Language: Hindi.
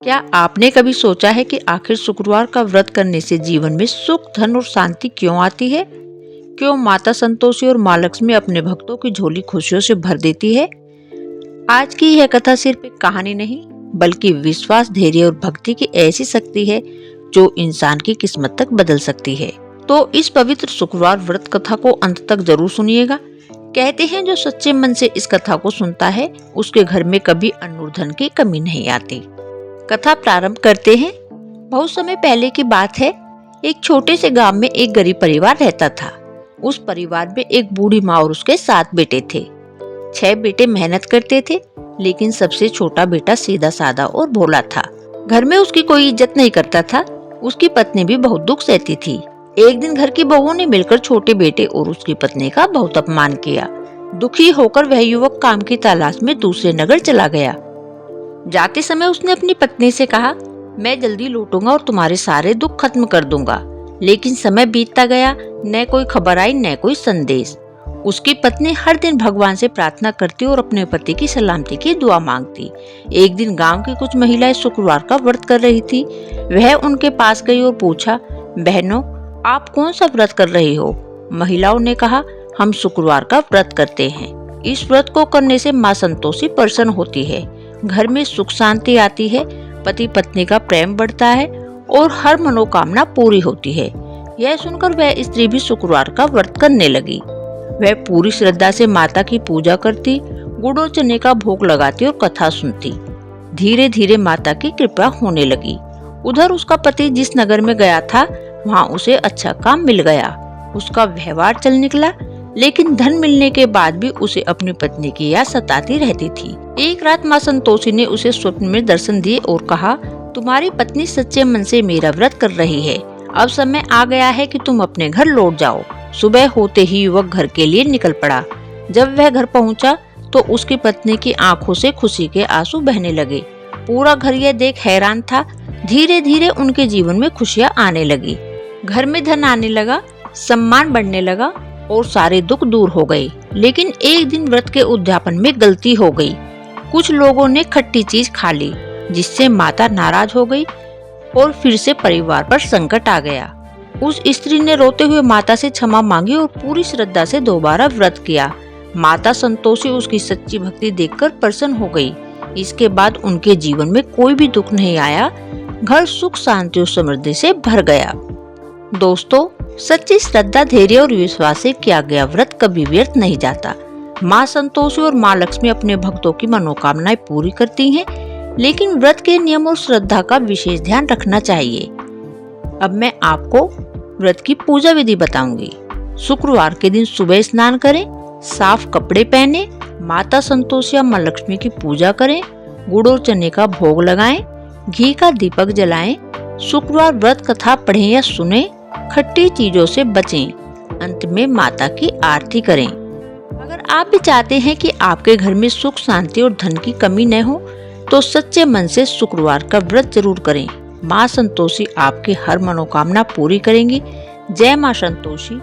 क्या आपने कभी सोचा है कि आखिर शुक्रवार का व्रत करने से जीवन में सुख, धन और शांति क्यों आती है? क्यों माता संतोषी और माँ लक्ष्मी अपने भक्तों की झोली खुशियों से भर देती है? आज की यह कथा सिर्फ एक कहानी नहीं, बल्कि विश्वास, धैर्य और भक्ति की ऐसी शक्ति है जो इंसान की किस्मत तक बदल सकती है। तो इस पवित्र शुक्रवार व्रत कथा को अंत तक जरूर सुनिएगा। कहते हैं जो सच्चे मन से इस कथा को सुनता है, उसके घर में कभी अन्न और धन की कमी नहीं आती। कथा प्रारंभ करते हैं। बहुत समय पहले की बात है। एक छोटे से गांव में एक गरीब परिवार रहता था। उस परिवार में एक बूढ़ी माँ और उसके 7 बेटे थे। 6 बेटे मेहनत करते थे, लेकिन सबसे छोटा बेटा सीधा साधा और भोला था। घर में उसकी कोई इज्जत नहीं करता था। उसकी पत्नी भी बहुत दुख सहती थी। एक दिन घर की बहुओं ने मिलकर छोटे बेटे और उसकी पत्नी का बहुत अपमान किया। दुखी होकर वह युवक काम की तलाश में दूसरे नगर चला गया। जाते समय उसने अपनी पत्नी से कहा, मैं जल्दी लौटूंगा और तुम्हारे सारे दुख खत्म कर दूंगा। लेकिन समय बीतता गया, न कोई खबर आई, न कोई संदेश। उसकी पत्नी हर दिन भगवान से प्रार्थना करती और अपने पति की सलामती की दुआ मांगती। एक दिन गांव की कुछ महिलाएं शुक्रवार का व्रत कर रही थी। वह उनके पास गई और पूछा, बहनों, आप कौन सा व्रत कर रही हो? महिलाओं ने कहा, हम शुक्रवार का व्रत करते हैं। इस व्रत को करने से माँ संतोषी प्रसन्न होती है, घर में सुख शांति आती है, पति पत्नी का प्रेम बढ़ता है और हर मनोकामना पूरी होती है। यह सुनकर वह स्त्री भी शुक्रवार का व्रत करने लगी। वह पूरी श्रद्धा से माता की पूजा करती, गुड़ और चने का भोग लगाती और कथा सुनती। धीरे धीरे माता की कृपा होने लगी। उधर उसका पति जिस नगर में गया था, वहाँ उसे अच्छा काम मिल गया। उसका व्यवहार चल निकला, लेकिन धन मिलने के बाद भी उसे अपनी पत्नी की याद सताती रहती थी। एक रात माँ संतोषी ने उसे स्वप्न में दर्शन दिए और कहा, तुम्हारी पत्नी सच्चे मन से मेरा व्रत कर रही है। अब समय आ गया है कि तुम अपने घर लौट जाओ। सुबह होते ही युवक घर के लिए निकल पड़ा। जब वह घर पहुंचा तो उसकी पत्नी की आंखों से खुशी के आंसू बहने लगे। पूरा घर यह देख हैरान था। धीरे धीरे उनके जीवन में खुशियाँ आने लगी। घर में धन आने लगा, सम्मान बढ़ने लगा और सारे दुख दूर हो गए। लेकिन एक दिन व्रत के उद्यापन में गलती हो गई। कुछ लोगों ने खट्टी चीज खा ली, जिससे माता नाराज हो गई और फिर से परिवार पर संकट आ गया। उस स्त्री ने रोते हुए माता से क्षमा मांगी और पूरी श्रद्धा से दोबारा व्रत किया। माता संतोषी उसकी सच्ची भक्ति देखकर प्रसन्न हो गई। इसके बाद उनके जीवन में कोई भी दुख नहीं आया। घर सुख, शांति और समृद्धि से भर गया। दोस्तों, सच्ची श्रद्धा, धैर्य और विश्वास से किया गया व्रत कभी व्यर्थ नहीं जाता। माँ संतोषी और माँ लक्ष्मी अपने भक्तों की मनोकामनाएं पूरी करती हैं, लेकिन व्रत के नियम और श्रद्धा का विशेष ध्यान रखना चाहिए। अब मैं आपको व्रत की पूजा विधि बताऊंगी। शुक्रवार के दिन सुबह स्नान करें, साफ कपड़े पहने, माता संतोषी या माँ लक्ष्मी की पूजा करें, गुड़ और चने का भोग लगाएं, घी का दीपक जलाएं। शुक्रवार व्रत कथा पढ़ें या सुने, खट्टी चीजों से बचें। अंत में माता की आरती करें। अगर आप भी चाहते हैं कि आपके घर में सुख, शांति और धन की कमी न हो, तो सच्चे मन से शुक्रवार का व्रत जरूर करें। माँ संतोषी आपकी हर मनोकामना पूरी करेंगी। जय माँ संतोषी।